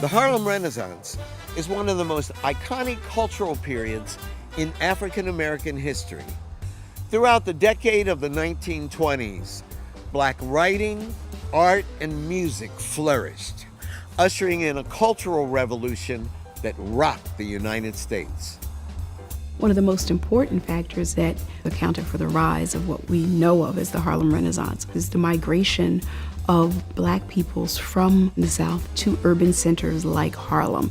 The Harlem Renaissance is one of the most iconic cultural periods in African American history. Throughout the decade of the 1920s, Black writing, art, and music flourished, ushering in a cultural revolution that rocked the United States. One of the most important factors that accounted for the rise of what we know of as the Harlem Renaissance is the migration of Black peoples from the South to urban centers like Harlem.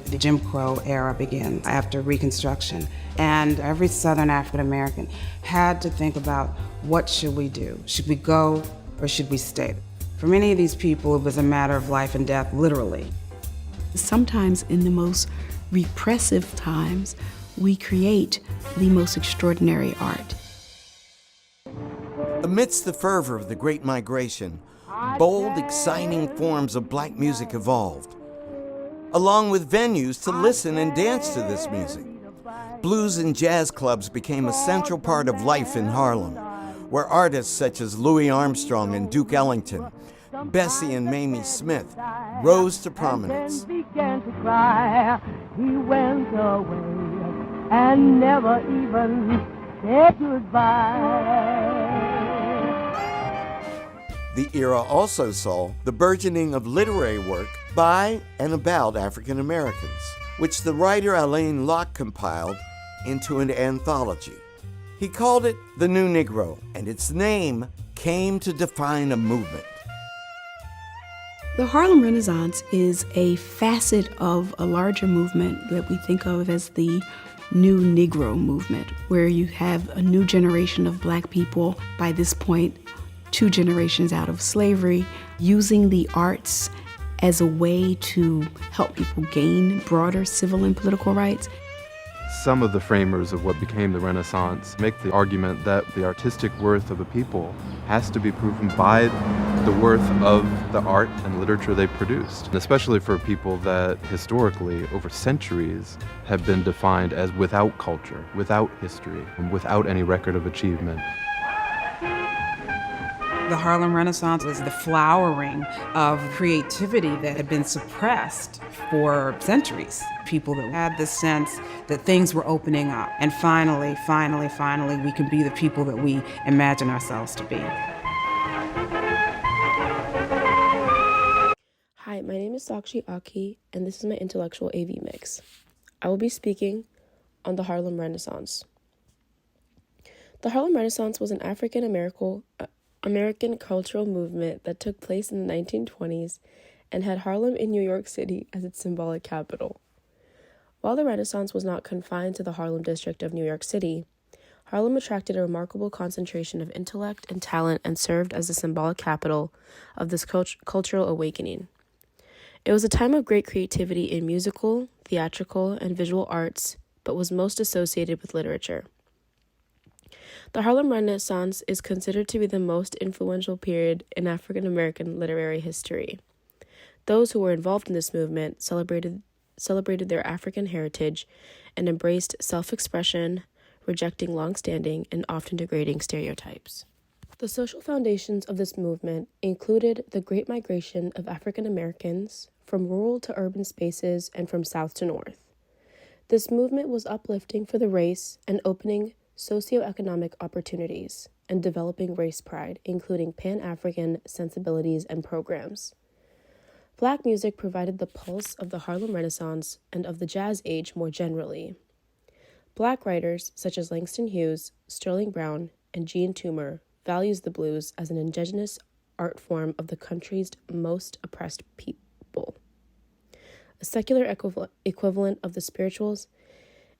The Jim Crow era begins after Reconstruction, and every Southern African American had to think about, what should we do? Should we go or should we stay? For many of these people, it was a matter of life and death, literally. Sometimes in the most repressive times, we create the most extraordinary art. Amidst the fervor of the Great Migration, bold, exciting forms of Black music evolved, along with venues to listen and dance to this music. Blues and jazz clubs became a central part of life in Harlem, where artists such as Louis Armstrong and Duke Ellington, Bessie and Mamie Smith rose to prominence. Then began to cry. He went away and never even said goodbye. The era also saw the burgeoning of literary work by and about African Americans, which the writer Alain Locke compiled into an anthology. He called it The New Negro, and its name came to define a movement. The Harlem Renaissance is a facet of a larger movement that we think of as the New Negro movement, where you have a new generation of Black people, by this point, 2 generations out of slavery, using the arts as a way to help people gain broader civil and political rights. Some of the framers of what became the Renaissance make the argument that the artistic worth of a people has to be proven by the worth of the art and literature they produced, and especially for people that historically, over centuries, have been defined as without culture, without history, and without any record of achievement. The Harlem Renaissance was the flowering of creativity that had been suppressed for centuries. People that had the sense that things were opening up. And finally, we can be the people that we imagine ourselves to be. Hi, my name is Sakshi Aki, and this is my intellectual AV mix. I will be speaking on the Harlem Renaissance. The Harlem Renaissance was an African American cultural movement that took place in the 1920s and had Harlem in New York City as its symbolic capital. While the Renaissance was not confined to the Harlem district of New York City, Harlem attracted a remarkable concentration of intellect and talent and served as the symbolic capital of this cultural awakening. It was a time of great creativity in musical, theatrical, and visual arts, but was most associated with literature. The Harlem Renaissance is considered to be the most influential period in African American literary history. Those who were involved in this movement celebrated their African heritage and embraced self-expression, rejecting long-standing and often degrading stereotypes. The social foundations of this movement included the Great Migration of African Americans from rural to urban spaces and from south to north. This movement was uplifting for the race and opening socioeconomic opportunities and developing race pride, including Pan-African sensibilities and programs. Black music provided the pulse of the Harlem Renaissance and of the Jazz Age more generally. Black writers such as Langston Hughes, Sterling Brown, and Jean Toomer values the blues as an indigenous art form of the country's most oppressed people, a secular equivalent of the spirituals,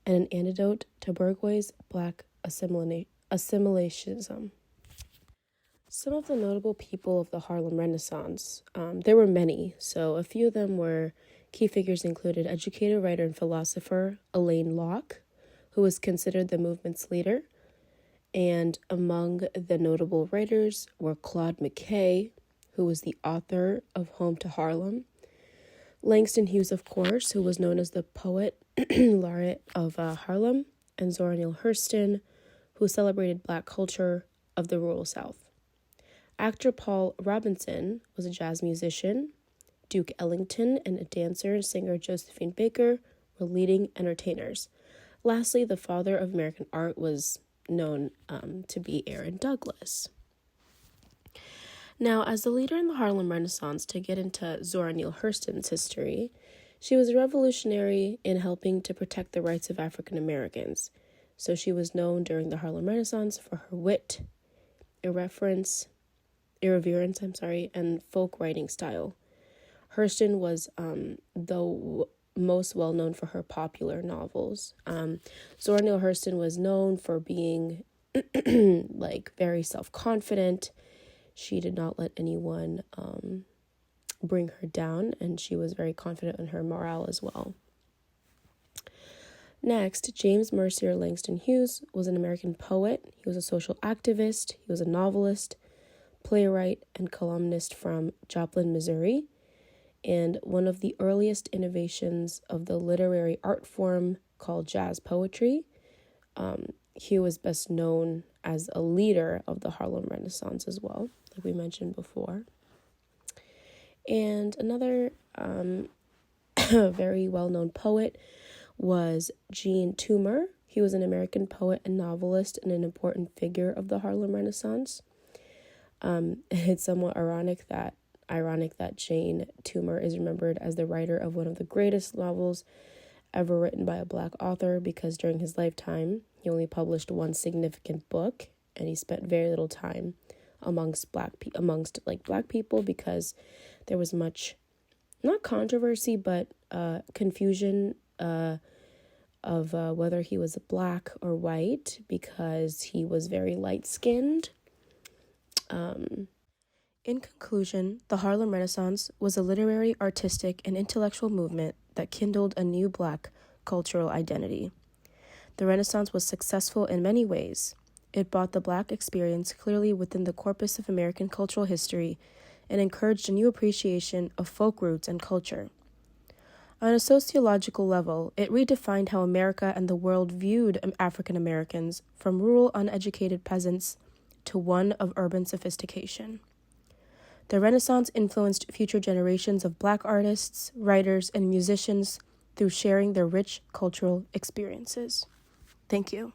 and an antidote to bourgeois Black assimilationism. Some of the notable people of the Harlem Renaissance, there were many, so a few of them were key figures included educator, writer, and philosopher Alain Locke, who was considered the movement's leader, and among the notable writers were Claude McKay, who was the author of Home to Harlem, Langston Hughes, of course, who was known as the poet laureate of Harlem, and Zora Neale Hurston, who celebrated Black culture of the rural South. Actor Paul Robinson was a jazz musician. Duke Ellington, and a dancer and singer Josephine Baker were leading entertainers. Lastly, the father of American art was known to be Aaron Douglas. Now, as the leader in the Harlem Renaissance, to get into Zora Neale Hurston's history, she was revolutionary in helping to protect the rights of African Americans. So she was known during the Harlem Renaissance for her wit, irreverence, and folk writing style. Hurston was, though, most well known for her popular novels. Zora Neale Hurston was known for being very self-confident. She did not let anyone bring her down, and she was very confident in her morale as well. Next, James Mercier Langston Hughes was an American poet. He was a social activist. He was a novelist, playwright, and columnist from Joplin, Missouri, and one of the earliest innovations of the literary art form called jazz poetry. He was best known as a leader of the Harlem Renaissance as well, like we mentioned before. And another very well-known poet was Jean Toomer. He was an American poet and novelist and an important figure of the Harlem Renaissance. It's somewhat ironic that Jane Toomer is remembered as the writer of one of the greatest novels ever written by a Black author, because during his lifetime, he only published one significant book, and he spent very little time amongst Black people, because there was much, not controversy, but confusion of whether he was Black or white, because he was very light-skinned. In conclusion, the Harlem Renaissance was a literary, artistic, and intellectual movement that kindled a new Black cultural identity. The Renaissance was successful in many ways. It brought the Black experience clearly within the corpus of American cultural history and encouraged a new appreciation of folk roots and culture. On a sociological level, it redefined how America and the world viewed African Americans, from rural, uneducated peasants to one of urban sophistication. The Renaissance influenced future generations of Black artists, writers, and musicians through sharing their rich cultural experiences. Thank you.